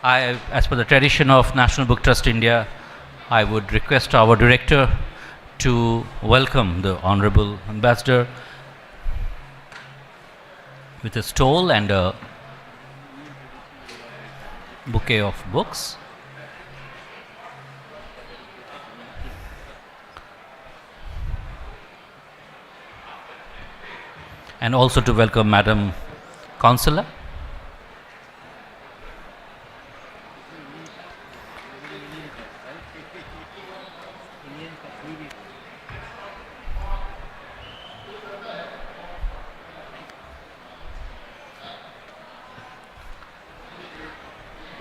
As per the tradition of National Book Trust India, I would request our director to welcome the Honorable Ambassador with a stole and a bouquet of books. And also to welcome Madam Consular.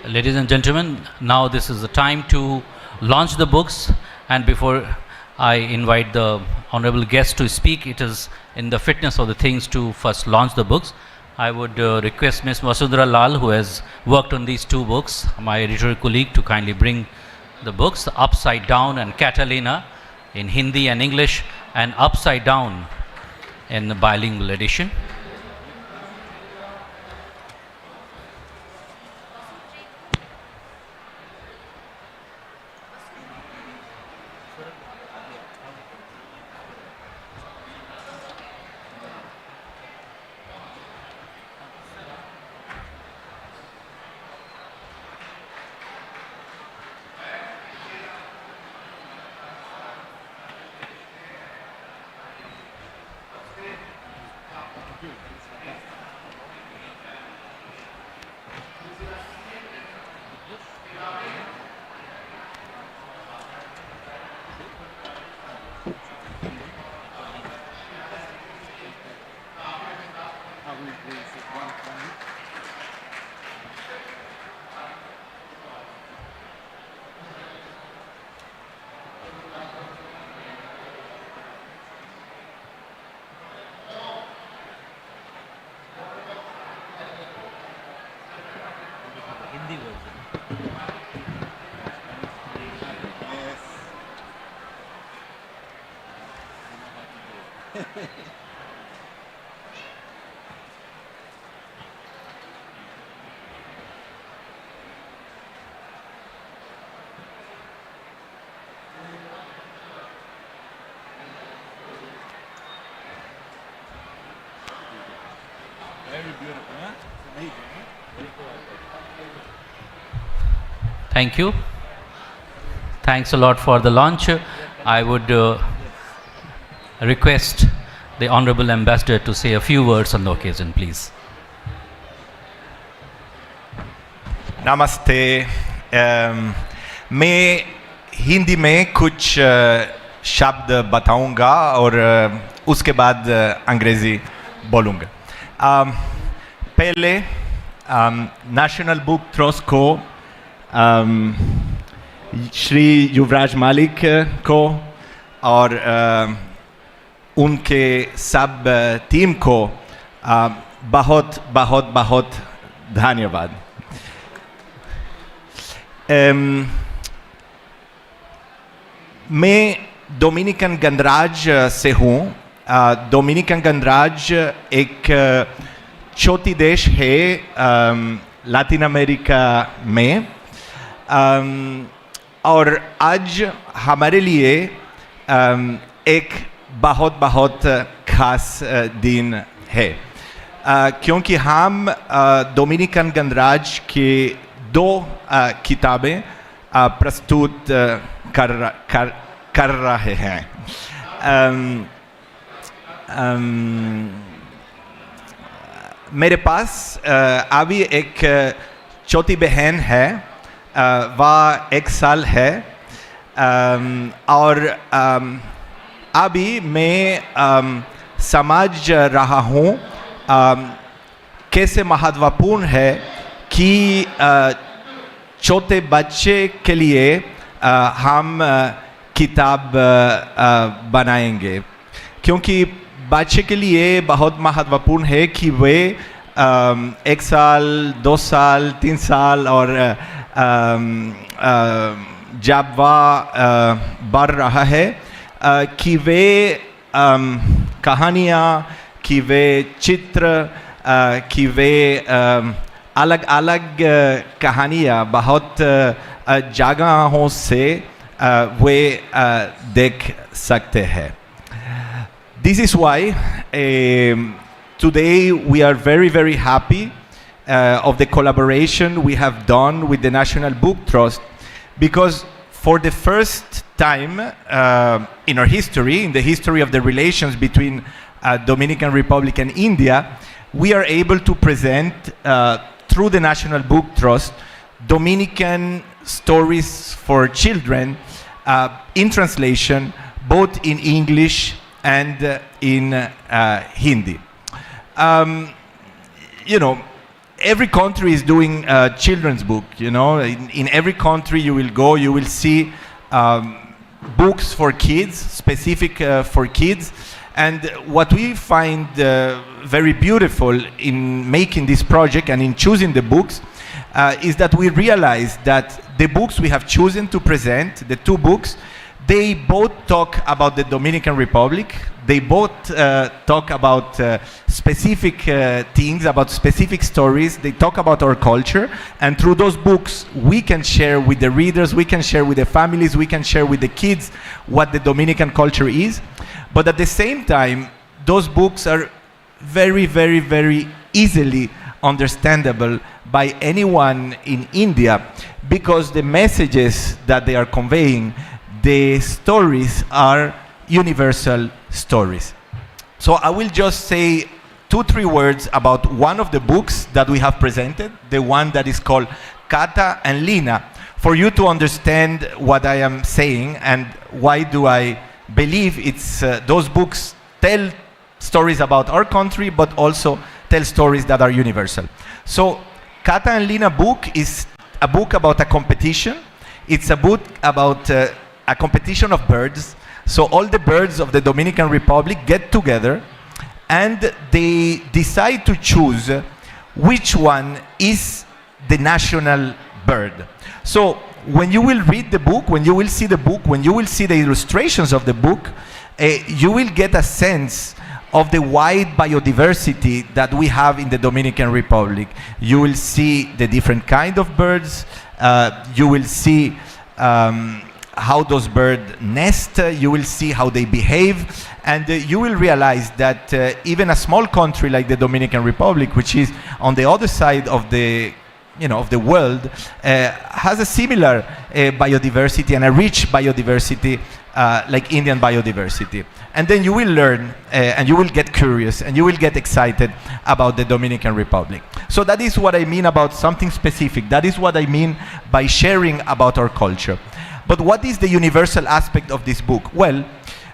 Ladies and gentlemen, now this is the time to launch the books, and before I invite the honorable guests to speak, it is in the fitness of the things to first launch the books. I would request Ms. Vasundhara Lal, who has worked on these two books, my editorial colleague, to kindly bring the books, Upside Down and Cata and Lina in Hindi and English, and Upside Down in the bilingual edition. Very beautiful, huh? It's amazing, huh? Thank you. Thanks a lot for the launch. I would request the Honorable Ambassador to say a few words on the occasion, please. नमस्ते मैं हिंदी में कुछ शब्द बताऊंगा और उसके बाद अंग्रेजी बोलूंगा। पहले नेशनल बुक ट्रस्ट को श्री युवराज मालिक को और उनके सब टीम को बहुत बहुत बहुत धन्यवाद। मैं डोमिनिकन गणराज्य से हूँ। डोमिनिकन गणराज्य एक छोटी देश है लैटिन अमेरिका में, और आज हमारे लिए एक बहुत बहुत खास दिन है, क्योंकि हम डोमिनिकन गणराज्य के दो किताबें प्रस्तुत कर रहे हैं। मेरे पास अभी एक छोटी बहन है, वह 1 साल है, और अभी मैं समझ रहा हूँ कैसे महत्वपूर्ण है कि छोटे बच्चे के लिए हम किताब बनाएंगे, क्योंकि बच्चे के लिए बहुत महत्वपूर्ण है कि वे 1 साल, 2 साल, 3 साल और जब वह बढ़ रहा है कि वे कहानियाँ, कि वे चित्र, कि वे अलग अलग कहानियाँ बहुत जगहों से वे देख सकते हैं. This is why today we are very, very happy of the collaboration we have done with the National Book Trust, because for the first time in our history, in the history of the relations between Dominican Republic and India, we are able to present through the National Book Trust Dominican stories for children in translation, both in English and in Hindi. You know, every country is doing a children's book. You know, in every country you will go, you will see books for kids, specific for kids. And what we find very beautiful in making this project and in choosing the books is that we realize that the books we have chosen to present, the two books, they both talk about the Dominican Republic. They both talk about specific things, about specific stories. They talk about our culture. And through those books, we can share with the readers, we can share with the families, we can share with the kids what the Dominican culture is. But at the same time, those books are very, very, very easily understandable by anyone in India, because the messages that they are conveying, the stories are universal stories. So I will just say 2-3 words about one of the books that we have presented, the one that is called Cata and Lina, for you to understand what I am saying and why do I believe it's those books tell stories about our country, but also tell stories that are universal. So Cata and Lina book is a book about a competition. It's a book about a competition of birds. So all the birds of the Dominican Republic get together and they decide to choose which one is the national bird. So when you will read the book, when you will see the book, when you will see the illustrations of the book, you will get a sense of the wide biodiversity that we have in the Dominican Republic. You will see the different kind of birds. You will see how those birds nest. You will see how they behave. And you will realize that even a small country like the Dominican Republic, which is on the other side of the of the world, has a similar biodiversity and a rich biodiversity like Indian biodiversity. And then you will learn and you will get curious and you will get excited about the Dominican Republic. So that is what I mean about something specific. That is what I mean by sharing about our culture. But what is the universal aspect of this book? Well,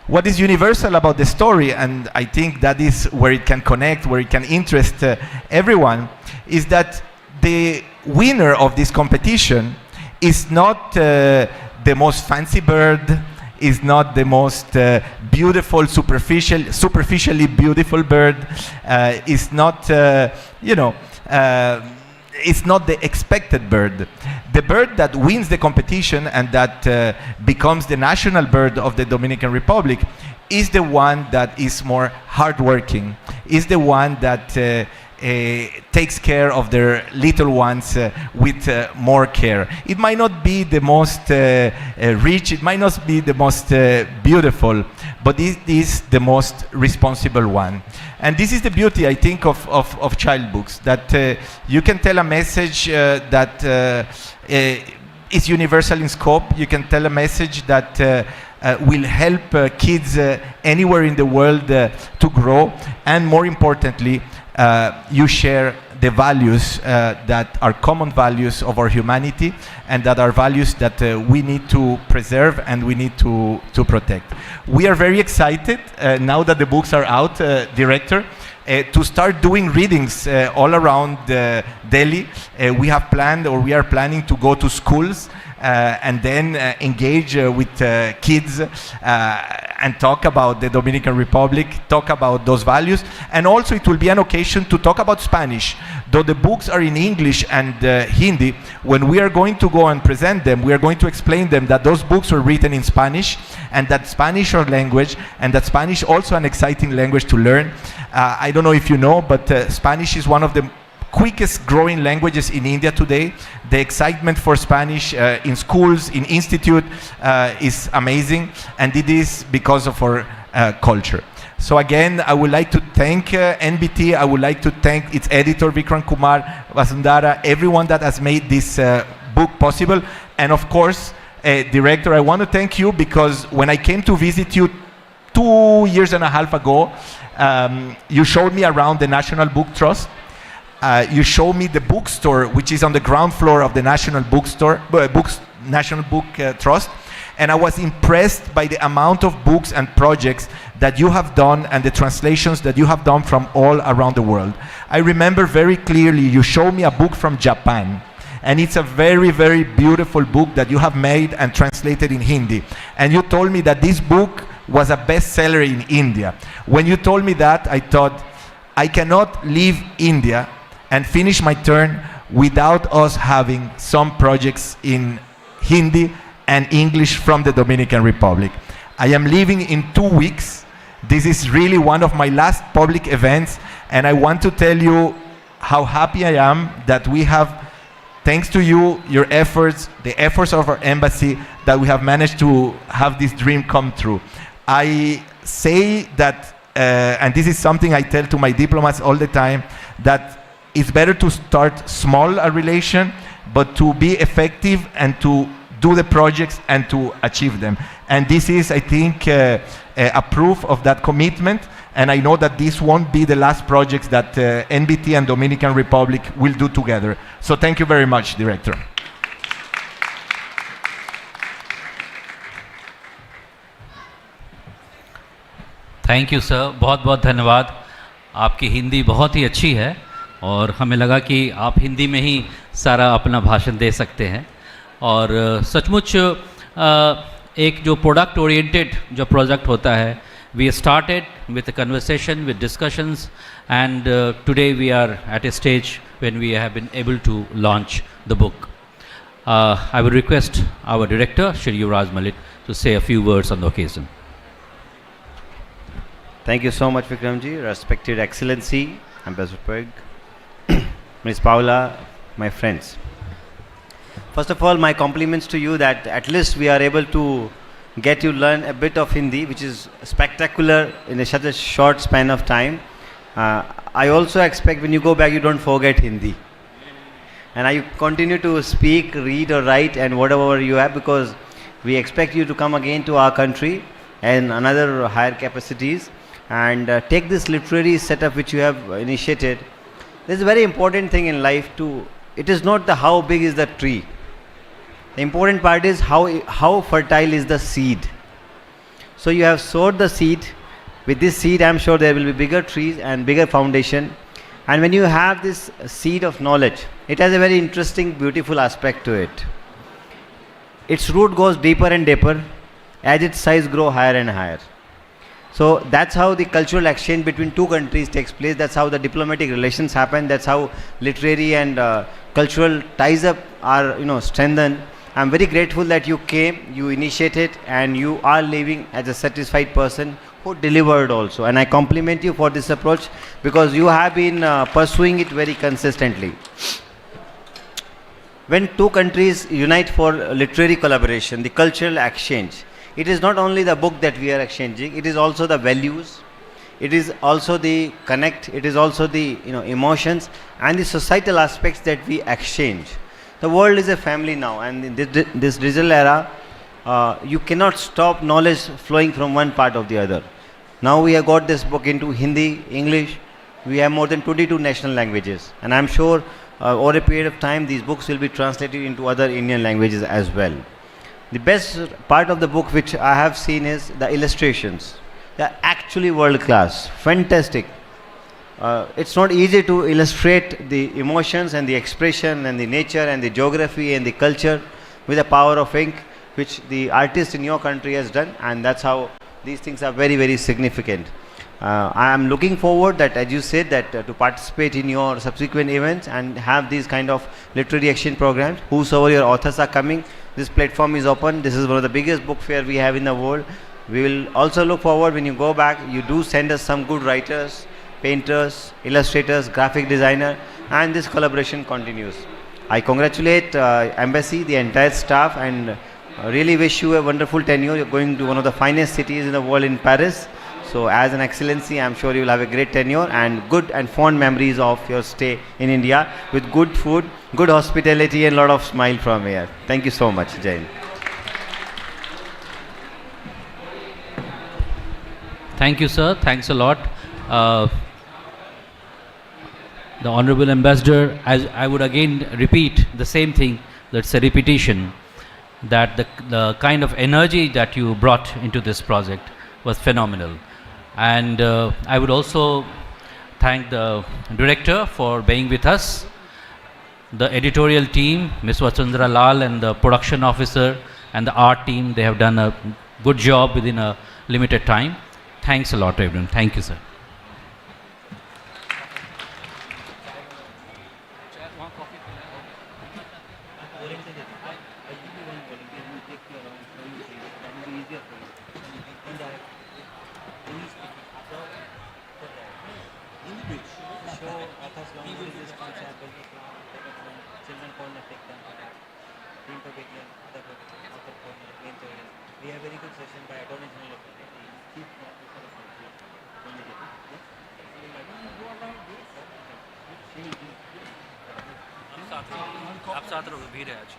what is universal about the story, and I think that is where it can connect, where it can interest everyone, is that the winner of this competition is not the most fancy bird, is not the most beautiful, superficially beautiful bird, is not, it's not the expected bird. The bird that wins the competition and that becomes the national bird of the Dominican Republic is the one that is more hardworking, is the one that takes care of their little ones with more care. It might not be the most rich, it might not be the most beautiful, but it is the most responsible one. And this is the beauty, I think, of child books, that you can tell a message that is universal in scope. You can tell a message that will help kids anywhere in the world to grow, and more importantly, you share the values that are common values of our humanity, and that are values that we need to preserve and we need to protect. We are very excited now that the books are out, Director, to start doing readings all around Delhi. We have planned, or we are planning, to go to schools and then engage with kids and talk about the Dominican Republic, talk about those values. And also it will be an occasion to talk about Spanish. Though the books are in English and Hindi, when we are going to go and present them, we are going to explain them that those books were written in Spanish, and that Spanish our language, and that Spanish also an exciting language to learn. I don't know if you know, but Spanish is one of the quickest growing languages in India today. The excitement for Spanish in schools, in institute is amazing, and it is because of our culture. So again, I would like to thank NBT. I would like to thank its editor, Vikram Kumar, Vasundhara, everyone that has made this book possible. And of course, director, I want to thank you, because when I came to visit you 2.5 years ago, you showed me around the National Book Trust. You showed me the bookstore, which is on the ground floor of the National National Book Trust. And I was impressed by the amount of books and projects that you have done and the translations that you have done from all around the world. I remember very clearly you showed me a book from Japan, and it's a very, very beautiful book that you have made and translated in Hindi. And you told me that this book was a bestseller in India. When you told me that, I thought, I cannot leave India and finish my turn without us having some projects in Hindi and English from the Dominican Republic. I am leaving in 2 weeks. This is really one of my last public events, and I want to tell you how happy I am that we have, thanks to you, your efforts, the efforts of our embassy, that we have managed to have this dream come true. I say that, and this is something I tell to my diplomats all the time, that it's better to start small a relation, but to be effective and to do the projects and to achieve them. And this is, I think, a proof of that commitment. And I know that this won't be the last projects that NBT and Dominican Republic will do together. So thank you very much, Director. Thank you sir, बहुत बहुत धन्यवाद. आपकी हिंदी बहुत ही अच्छी है और हमें लगा कि आप हिंदी में ही सारा अपना भाषण दे सकते हैं. और सचमुच एक जो प्रोडक्ट ओरिएंटेड जो प्रोजेक्ट होता है, we started with conversation, with discussions, and today we are at a stage when we have been able to launch the book. I will request our director Shri Yuvraj Malik to say a few words on the occasion. Thank you so much, Vikramji, respected Excellency, Ambassador Peg, Ms. Paula, my friends. First of all, my compliments to you that at least we are able to get you learn a bit of Hindi, which is spectacular in such a short span of time. I also expect when you go back, you don't forget Hindi. And I continue to speak, read or write and whatever you have, because we expect you to come again to our country and another higher capacities and take this literary setup which you have initiated. This is a very important thing in life too. It is not the how big is the tree. The important part is how fertile is the seed. So you have sowed the seed. With this seed, I am sure there will be bigger trees and bigger foundation. And when you have this seed of knowledge, it has a very interesting, beautiful aspect to it. Its root goes deeper and deeper as its size grow higher and higher. So that's how the cultural exchange between two countries takes place. That's how the diplomatic relations happen. That's how literary and cultural ties up are strengthened. I'm very grateful that you came, you initiated, and you are leaving as a satisfied person who delivered also. And I compliment you for this approach, because you have been pursuing it very consistently. When two countries unite for literary collaboration, the cultural exchange, it is not only the book that we are exchanging, it is also the values, it is also the connect, it is also the emotions and the societal aspects that we exchange. The world is a family now, and in this digital era, you cannot stop knowledge flowing from one part of the other. Now we have got this book into Hindi, English, we have more than 22 national languages, and I am sure over a period of time these books will be translated into other Indian languages as well. The best part of the book which I have seen is the illustrations. They are actually world class, fantastic. It's not easy to illustrate the emotions and the expression and the nature and the geography and the culture with the power of ink, which the artist in your country has done, and that's how these things are very, very significant. I am looking forward that, as you said, that to participate in your subsequent events and have these kind of literary exchange programs. Whosoever your authors are coming, this platform is open. This is one of the biggest book fair we have in the world. We will also look forward when you go back, you do send us some good writers, painters, illustrators, graphic designer, and this collaboration continues. I congratulate Embassy, the entire staff, and really wish you a wonderful tenure. You're going to one of the finest cities in the world in Paris. So as an excellency, I'm sure you will have a great tenure and good and fond memories of your stay in India with good food, good hospitality, and a lot of smile from here. Thank you so much, Jain. Thank you, sir. Thanks a lot. The Honorable Ambassador, as I would again repeat the same thing, that's a repetition, that the kind of energy that you brought into this project was phenomenal. And I would also thank the director for being with us, the editorial team, Ms. Vasundhara Lal, and the production officer and the art team. They have done a good job within a limited time. Thanks a lot, everyone. Thank you, sir. आप साथ रहो, भीड़ है आज।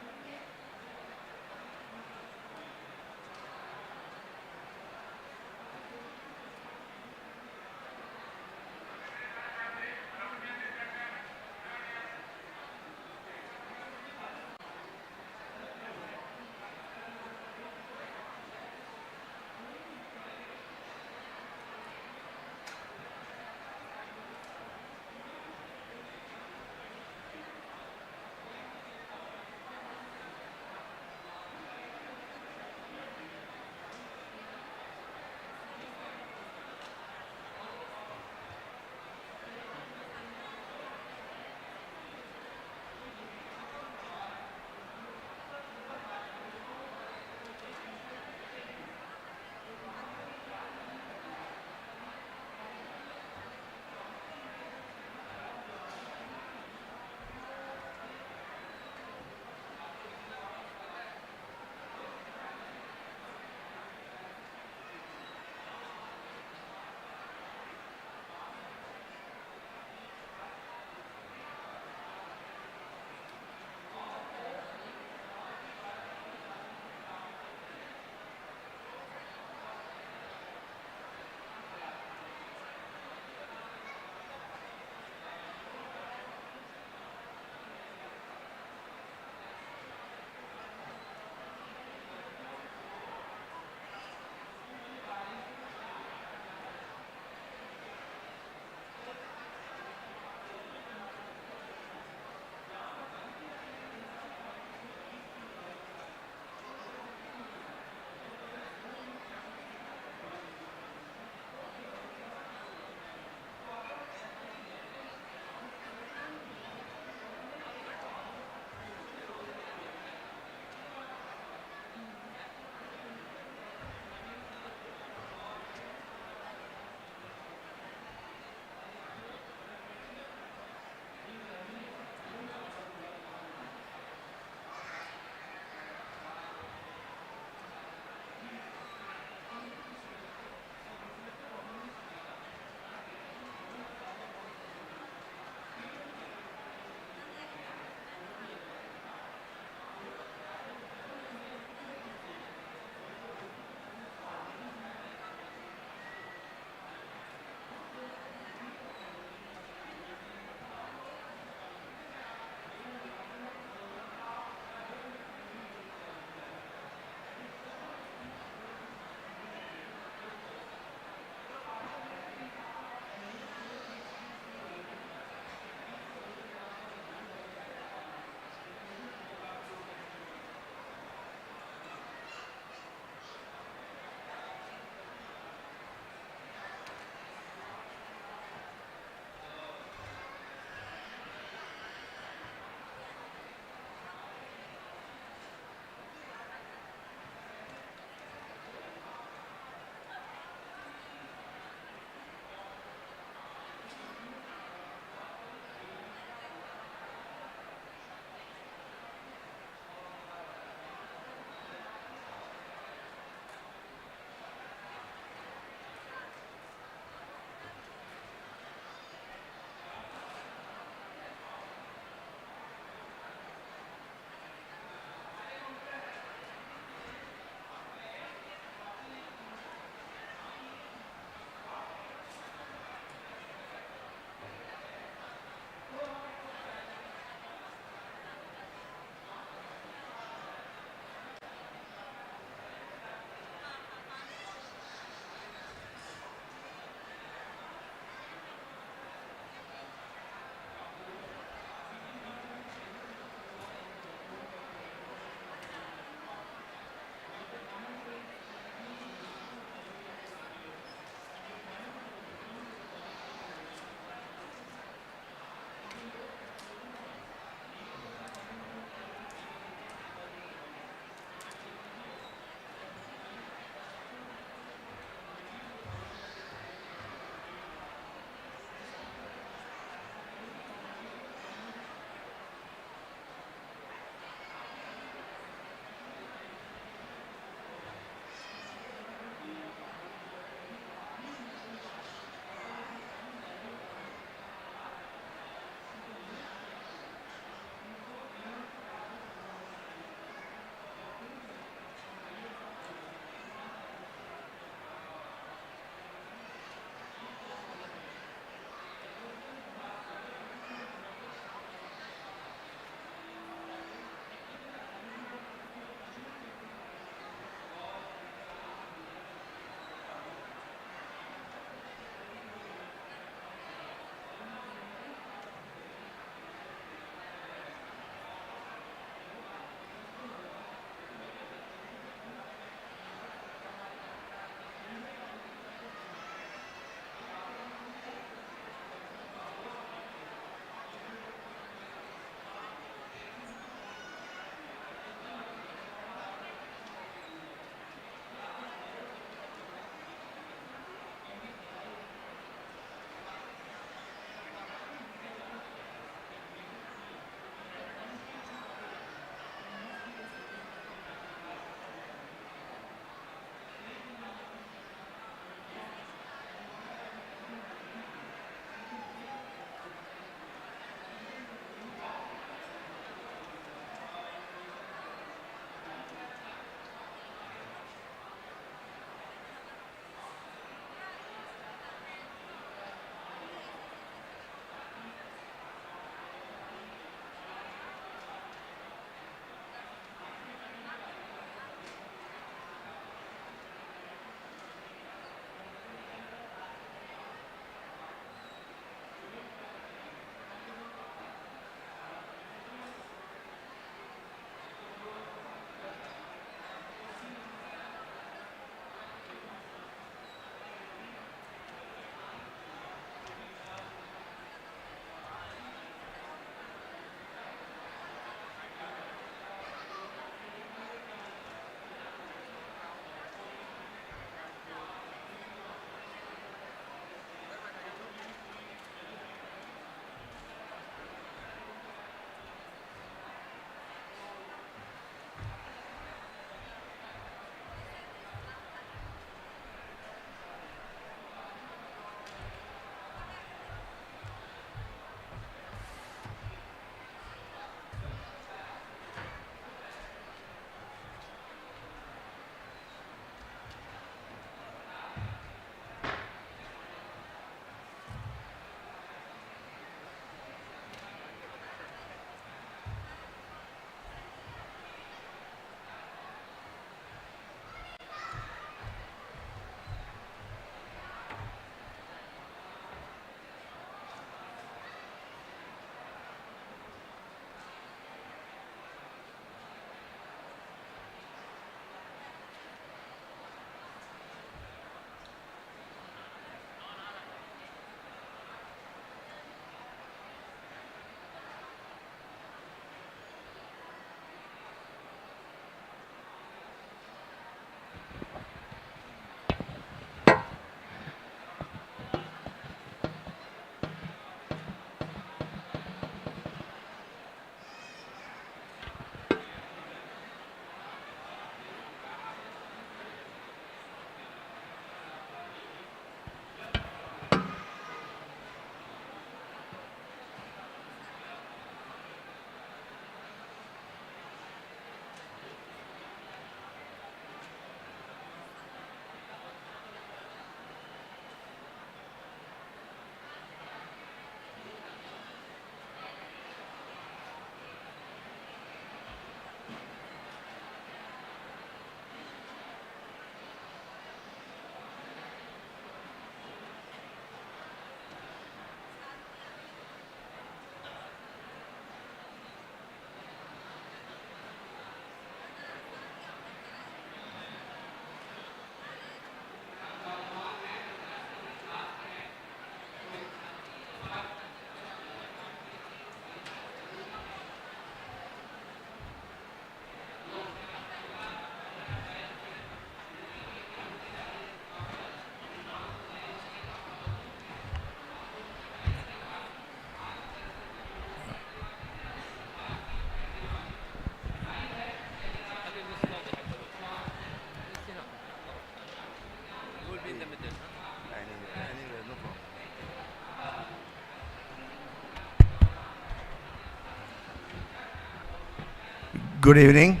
Good evening.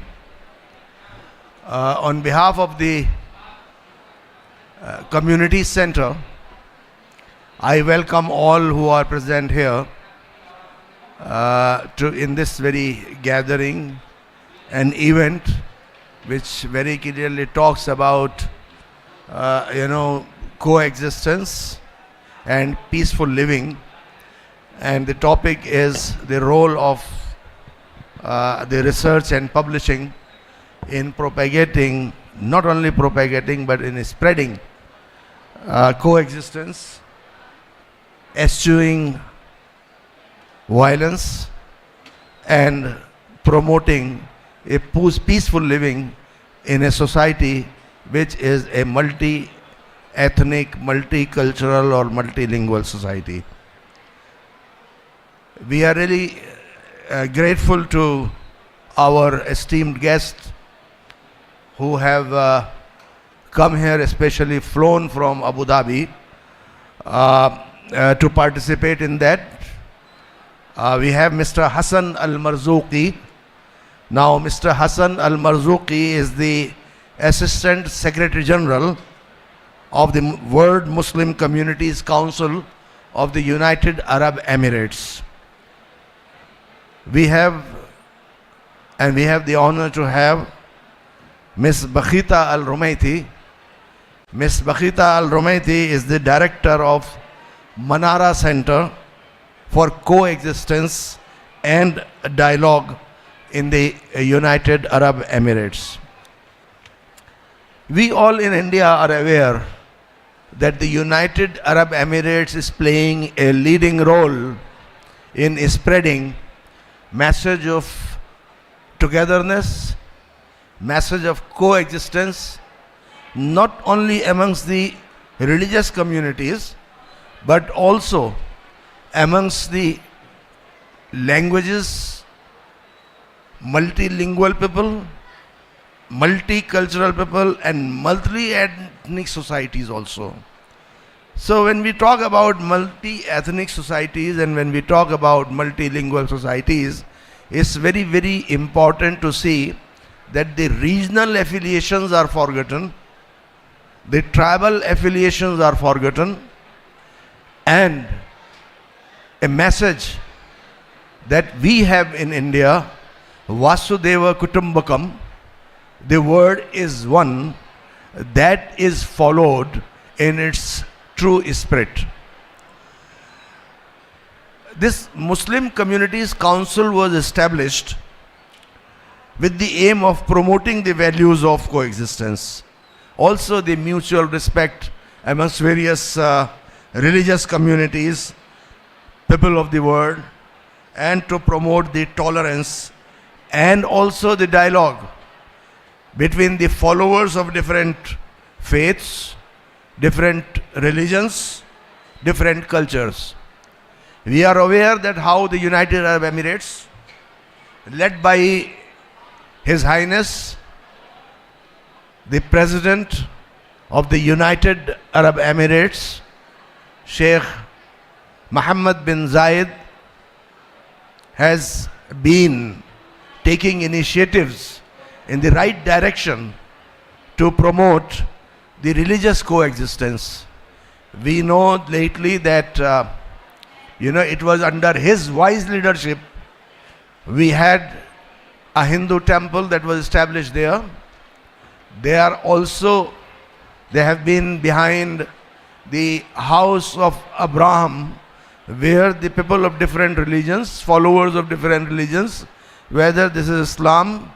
On behalf of the Community Center, I welcome all who are present here in this very gathering, an event which very clearly talks about coexistence and peaceful living, and the topic is the role of the research and publishing in propagating, not only propagating but in spreading coexistence, eschewing violence, and promoting a peaceful living in a society which is a multi-ethnic, multicultural or multilingual society. We are really grateful to our esteemed guests who have come here, especially flown from Abu Dhabi to participate in that. We have Mr. Hassan Al-Marzuqi. Now, Mr. Hassan Al-Marzuqi is the Assistant Secretary General of the World Muslim Communities Council of the United Arab Emirates. We have the honor to have Ms. Bakhita Al-Rumaiti. Ms. Bakhita Al-Rumaiti is the Director of Manara Center for Coexistence and Dialogue in the United Arab Emirates. We all in India are aware that the United Arab Emirates is playing a leading role in spreading message of togetherness, message of coexistence, not only amongst the religious communities, but also amongst the languages, multilingual people, multicultural people, and multi-ethnic societies also. So when we talk about multi-ethnic societies and when we talk about multilingual societies, it's very, very important to see that the regional affiliations are forgotten, the tribal affiliations are forgotten, and a message that we have in India, Vasudeva Kutumbakam, the word is one, that is followed in its true spirit. This Muslim Communities Council was established with the aim of promoting the values of coexistence, also the mutual respect amongst various religious communities, people of the world, and to promote the tolerance and also the dialogue between the followers of different faiths, different religions, different cultures. We are aware that how the United Arab Emirates, led by His Highness, the President of the United Arab Emirates, Sheikh Mohammed bin Zayed, has been taking initiatives in the right direction to promote the religious coexistence. We know lately that it was under his wise leadership we had a Hindu temple that was established there. They have been behind the house of Abraham, where the people of different religions, followers of different religions, whether this is Islam,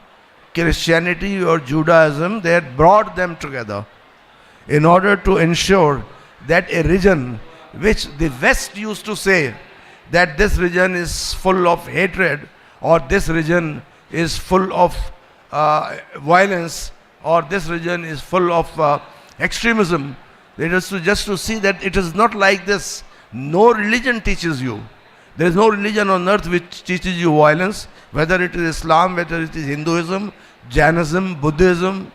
Christianity or Judaism, they had brought them together in order to ensure that a region which the West used to say that this region is full of hatred or this region is full of violence or this region is full of extremism, it is just to see that it is not like this. No religion teaches you. There is no religion on earth which teaches you violence, whether it is Islam, whether it is Hinduism, Jainism, Buddhism,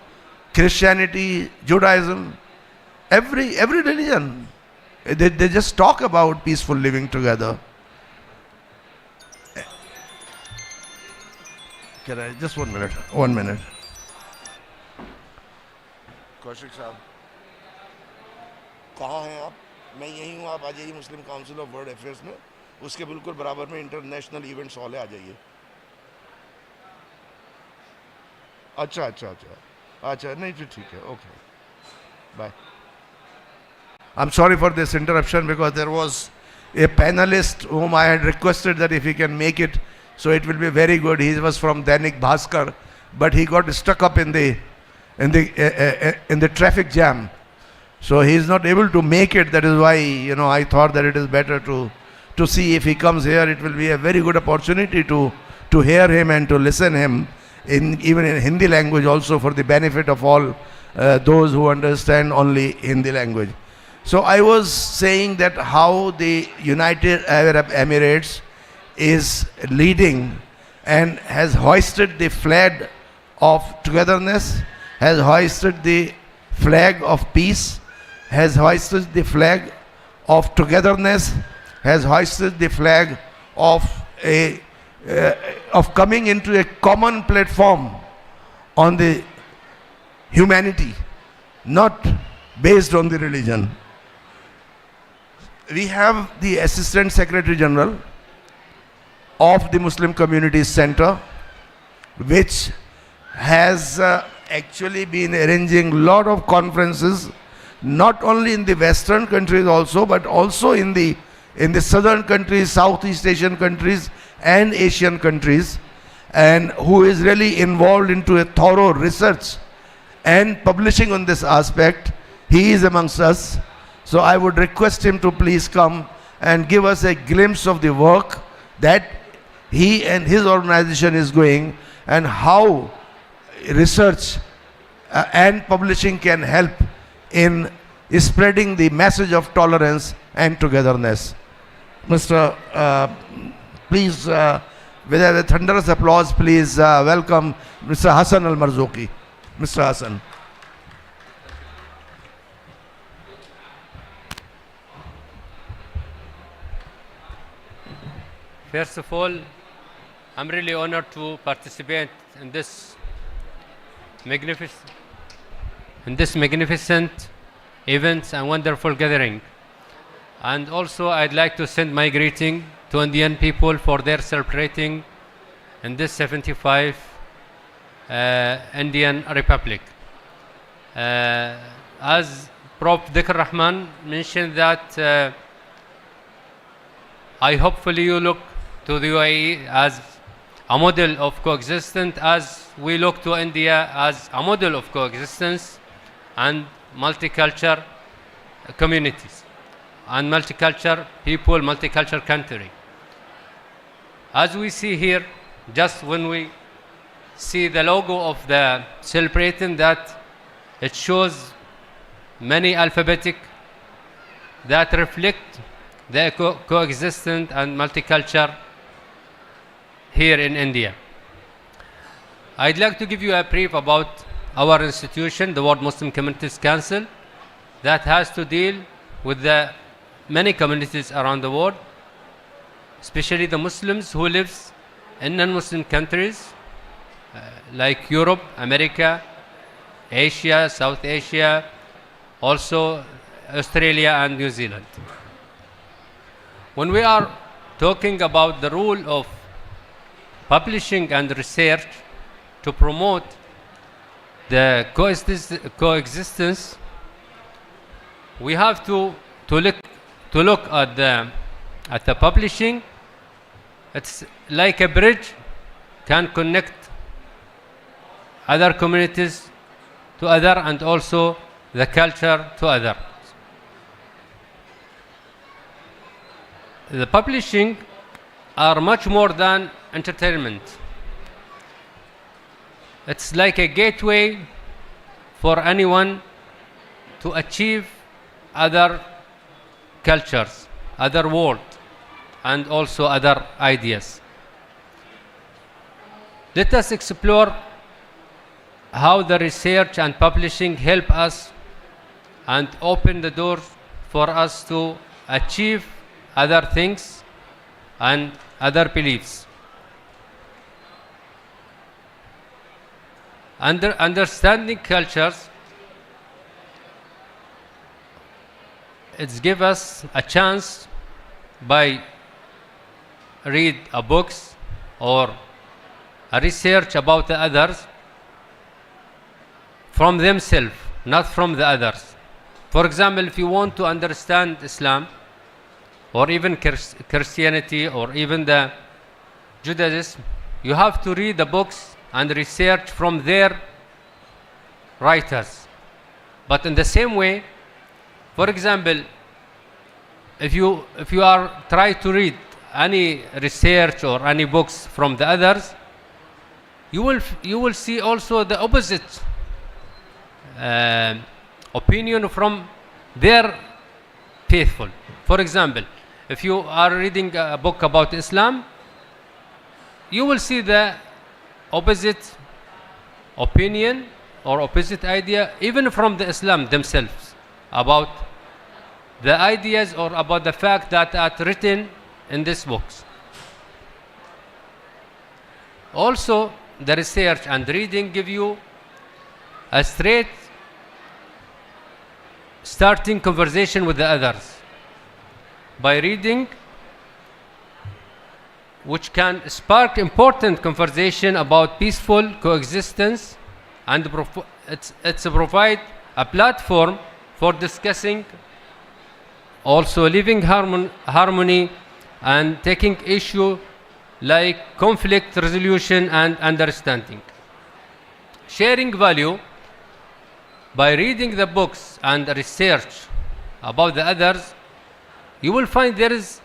Christianity, Judaism. Every religion, they just talk about peaceful living together. Can I just 1 minute? 1 minute. Kaushik साहब कहाँ हैं आप? मैं यहीं हूँ, आप आ जाइए मुस्लिम council of world affairs में, उसके बिल्कुल बराबर में इंटरनेशनल इवेंट्स हॉल है, आ जाइए. अच्छा अच्छा अच्छा अच्छा, नहीं तो ठीक है, okay, bye. I'm sorry for this interruption because there was a panelist whom I had requested that if he can make it, so it will be very good. He was from Dainik Bhaskar, but he got stuck up in the traffic jam, so he is not able to make it. That is why I thought that it is better to see if he comes here. It will be a very good opportunity to hear him and to listen him even in Hindi language also, for the benefit of all those who understand only Hindi language. So I was saying that how the United Arab Emirates is leading and has hoisted the flag of togetherness, has hoisted the flag of peace, has hoisted the flag of togetherness, has hoisted the flag of of coming into a common platform on the humanity, not based on the religion. We have the Assistant Secretary General of the Muslim Communities Center, which has actually been arranging a lot of conferences, not only in the Western countries also, but also in the southern countries, Southeast Asian countries and Asian countries, and who is really involved into a thorough research and publishing on this aspect. He is amongst us. So I would request him to please come and give us a glimpse of the work that he and his organization is going, and how research and publishing can help in spreading the message of tolerance and togetherness. Mr. Please, with a thunderous applause, please welcome Mr. Hassan Al-Marzouki. Mr. Hassan. First of all, I'm really honored to participate in this magnificent event and wonderful gathering. And also, I'd like to send my greeting to Indian people for their celebrating in this 75 Indian Republic. As Prof. Dhikr Rahman mentioned that I hopefully you look to the UAE as a model of coexistence, as we look to India as a model of coexistence and multicultural communities and multicultural people, multicultural country. As we see here, just when we see the logo of the celebrating, that it shows many alphabetic that reflect the coexistence and multicultural here in India. I'd like to give you a brief about our institution, the World Muslim Communities Council, that has to deal with the many communities around the world, especially the Muslims who live in non-Muslim countries like Europe, America, Asia, South Asia, also Australia and New Zealand. When we are talking about the role of publishing and research to promote the coexistence, we have to look at the publishing. It's like a bridge, can connect other communities to other, and also the culture to other. The publishing are much more than entertainment. It's like a gateway for anyone to achieve other cultures, other world, and also other ideas. Let us explore how the research and publishing help us and open the door for us to achieve other things and other beliefs. understanding cultures, it's give us a chance by read a books or a research about the others from themselves, not from the others. For example, if you want to understand Islam or even Christianity or even the Judaism, you have to read the books and research from their writers. But in the same way, for example, if you are try to read any research or any books from the others, you will see also the opposite opinion from their faithful. For example, if you are reading a book about Islam, you will see the opposite opinion or opposite idea even from the Islam themselves about the ideas or about the fact that are written in these books. Also, the research and reading give you a straight starting conversation with the others by reading, which can spark important conversation about peaceful coexistence, and it's provide a platform for discussing also living harmony and taking issue like conflict resolution and understanding. Sharing value by reading the books and research about the others, you will find there is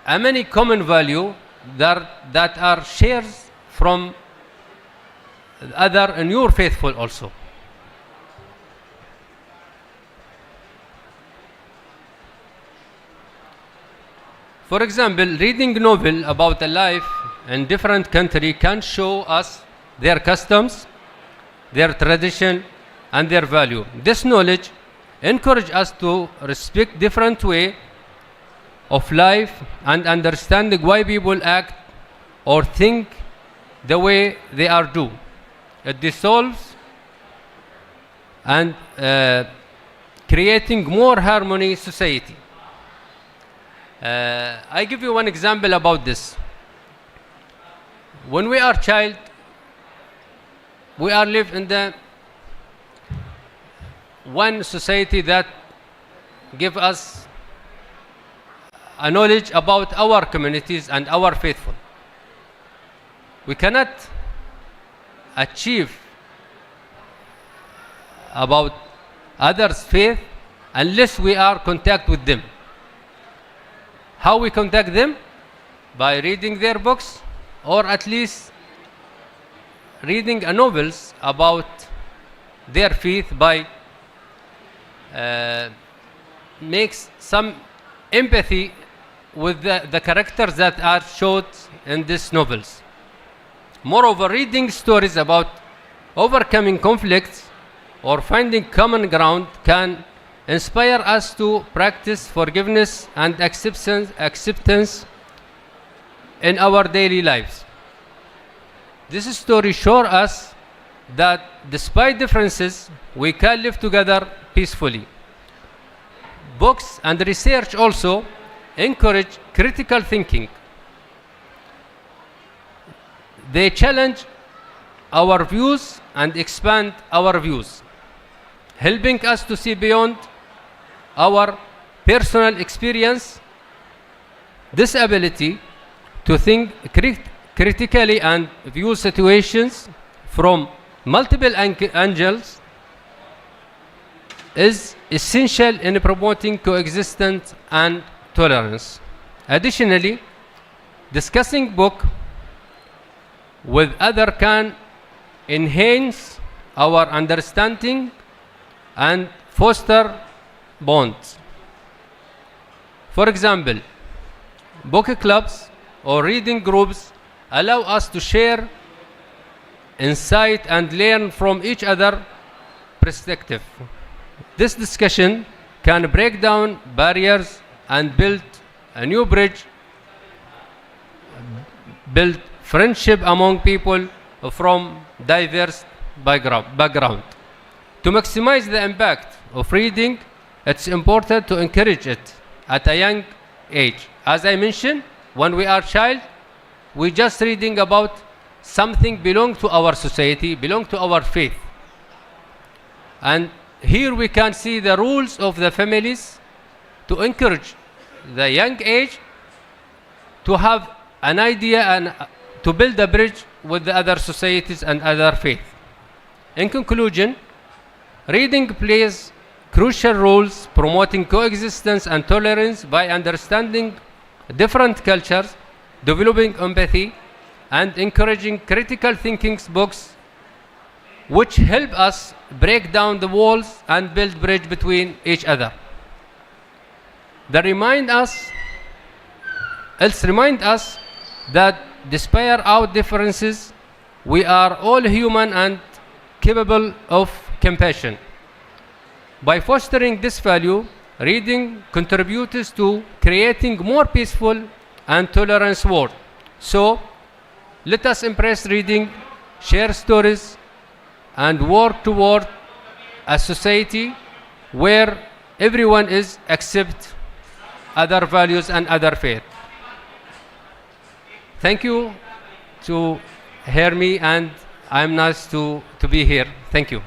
a many common value that are shares from other and your faithful also. For example, reading novel about a life in different country can show us their customs, their tradition, and their value. This knowledge encourage us to respect different way of life and understanding why people act or think the way they are do. It dissolves and creating more harmony society. I give you one example about this. When we are child, we are live in the one society that give us a knowledge about our communities and our faithful. We cannot achieve about others' faith unless we are contact with them. How we contact them? By reading their books, or at least reading novels about their faith by makes some empathy with the characters that are showed in these novels. Moreover, reading stories about overcoming conflicts or finding common ground can inspire us to practice forgiveness and acceptance in our daily lives. This story shows us that despite differences, we can live together peacefully. Books and research also encourage critical thinking. They challenge our views and expand our views, helping us to see beyond our personal experience. This ability to think critically and view situations from multiple angles is essential in promoting coexistence and tolerance. Additionally, discussing book with other can enhance our understanding and foster bonds. For example, book clubs or reading groups allow us to share insight and learn from each other perspective. This discussion can break down barriers and build a new bridge, build friendship among people from diverse background. To maximize the impact of reading, it's important to encourage it at a young age. As I mentioned, when we are child, we just reading about something belong to our society, belong to our faith. And here we can see the rules of the families to encourage the young age to have an idea and to build a bridge with the other societies and other faith. In conclusion, reading plays crucial roles promoting coexistence and tolerance by understanding different cultures, developing empathy, and encouraging critical thinking books which help us break down the walls and build bridge between each other. They remind us that despite our differences, we are all human and capable of compassion. By fostering this value, reading contributes to creating more peaceful and tolerant world. So, let us embrace reading, share stories, and work toward a society where everyone is accept other values and other faith. Thank you to hear me, and I'm nice to be here. Thank you.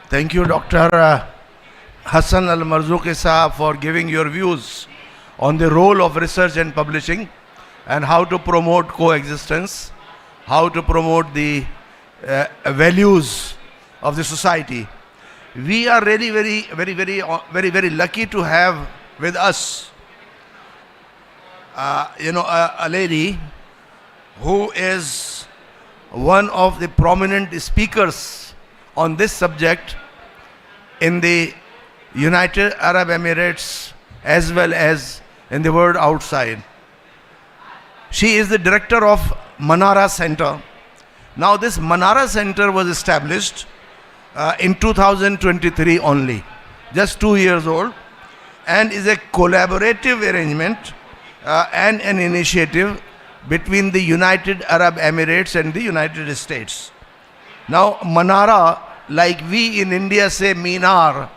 Thank you, Dr. Hassan Al-Marzuki Saab, for giving your views on the role of research and publishing and how to promote coexistence, how to promote the values of the society. We are really very lucky to have with us a lady who is one of the prominent speakers on this subject in the United Arab Emirates as well as in the world outside. She is the director of Manara Center. Now this Manara Center was established in 2023 only, just 2 years old, and is a collaborative arrangement and an initiative between the United Arab Emirates and the United States. Now Manara, like we in India say Minar,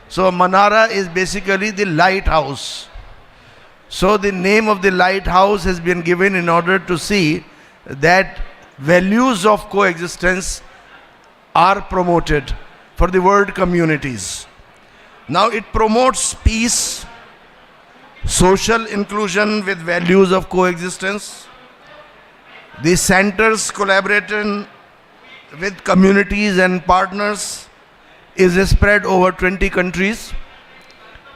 so Manara is basically the lighthouse. So the name of the lighthouse has been given in order to see that values of coexistence are promoted for the world communities. Now it promotes peace, social inclusion with values of coexistence. The center's collaboration with communities and partners is spread over 20 countries,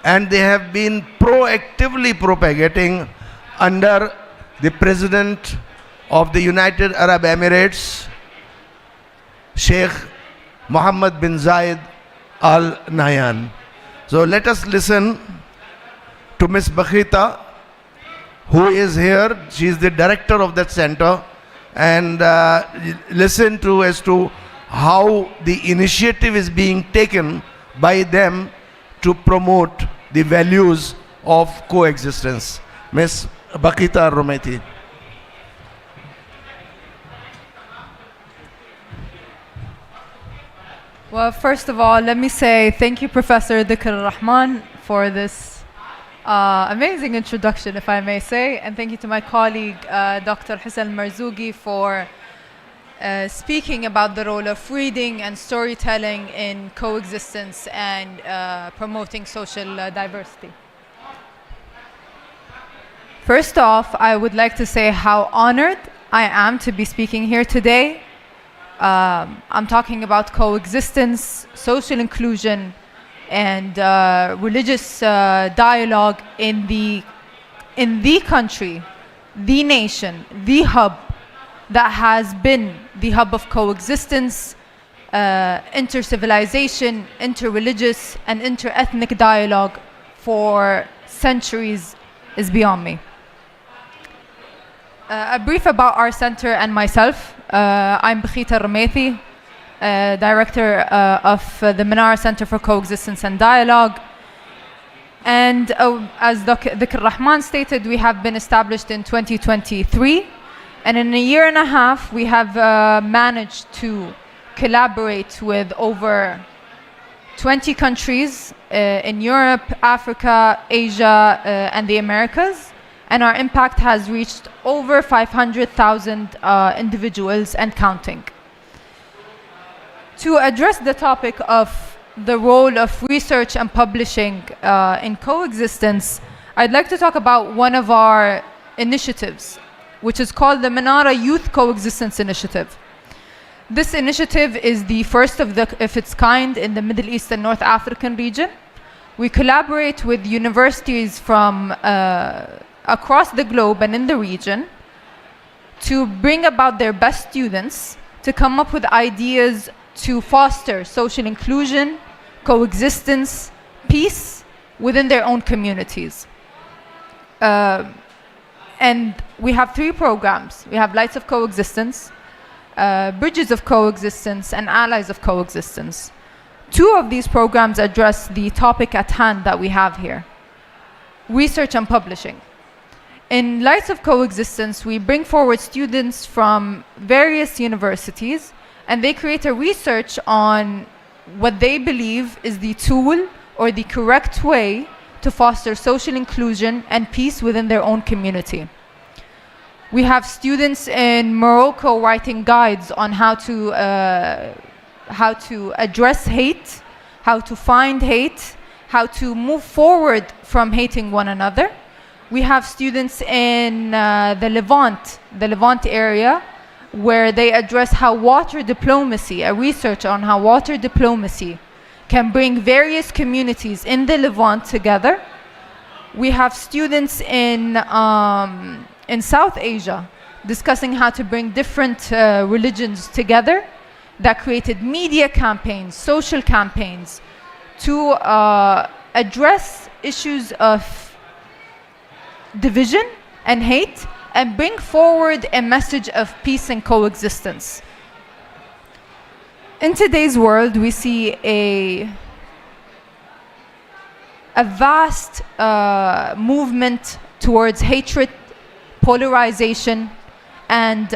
and they have been proactively propagating under the President of the United Arab Emirates, Sheikh Mohammed bin Zayed Al Nahyan. So let us listen to Ms. Bakhita, who is here. She is the director of that center, and listen to as to how the initiative is being taken by them to promote the values of coexistence. Ms. Bakhita Rumaiti. Well, first of all, let me say thank you, Professor Dhikr Rahman, for this amazing introduction, if I may say, and thank you to my colleague, Dr. Hassan Marzuki, for speaking about the role of reading and storytelling in coexistence and promoting social diversity. First off, I would like to say how honored I am to be speaking here today. I'm talking about coexistence, social inclusion, and religious dialogue in the country, the nation, the hub that has been the hub of coexistence, inter-civilization, inter-religious, and inter-ethnic dialogue for centuries is beyond me. A brief about our center and myself. I'm Bakhita Rumaiti, director of the Manara Center for Coexistence and Dialogue. And as Dr. Rahman stated, we have been established in 2023. And in a year and a half, we have managed to collaborate with over 20 countries in Europe, Africa, Asia, and the Americas. And our impact has reached over 500,000 individuals and counting. To address the topic of the role of research and publishing in coexistence, I'd like to talk about one of our initiatives, which is called the Manara Youth Coexistence Initiative. This initiative is the first of its kind in the Middle East and North African region. We collaborate with universities from across the globe and in the region to bring about their best students to come up with ideas to foster social inclusion, coexistence, peace within their own communities. And we have 3 programs. We have Lights of Coexistence, Bridges of Coexistence, and Allies of Coexistence. 2 of these programs address the topic at hand that we have here, research and publishing. In Lights of Coexistence, we bring forward students from various universities, and they create a research on what they believe is the tool or the correct way to foster social inclusion and peace within their own community. We have students in Morocco writing guides on how to address hate, how to find hate, how to move forward from hating one another. We have students in the Levant area, where they address how water diplomacy, a research on how water diplomacy can bring various communities in the Levant together. We have students in South Asia discussing how to bring different religions together, that created media campaigns, social campaigns to address issues of division and hate and bring forward a message of peace and coexistence. In today's world, we see a vast movement towards hatred, polarization, and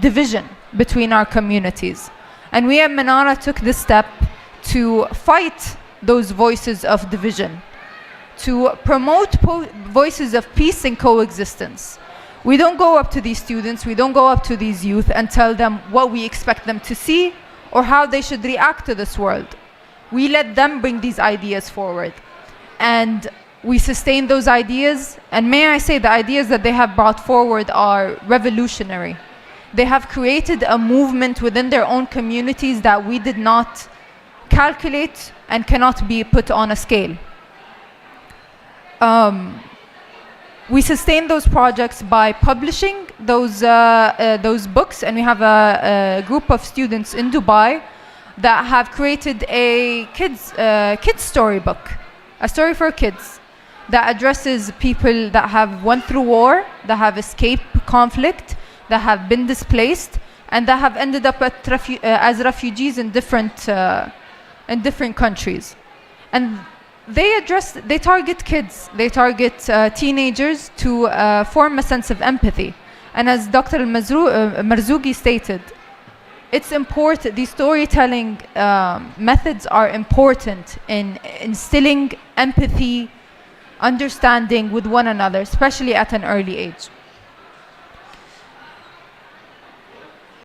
division between our communities. And we at Manara took this step to fight those voices of division, to promote voices of peace and coexistence. We don't go up to these students, we don't go up to these youth and tell them what we expect them to see or how they should react to this world. We let them bring these ideas forward. And we sustain those ideas. And may I say, the ideas that they have brought forward are revolutionary. They have created a movement within their own communities that we did not calculate and cannot be put on a scale. We sustain those projects by publishing those books, and we have a group of students in Dubai that have created a kids storybook, a story for kids that addresses people that have went through war, that have escaped conflict, that have been displaced, and that have ended up as refugees in different countries. And they target kids, they target teenagers to form a sense of empathy. And as Dr. Marzougi stated, it's important, these storytelling methods are important in instilling empathy, understanding with one another, especially at an early age.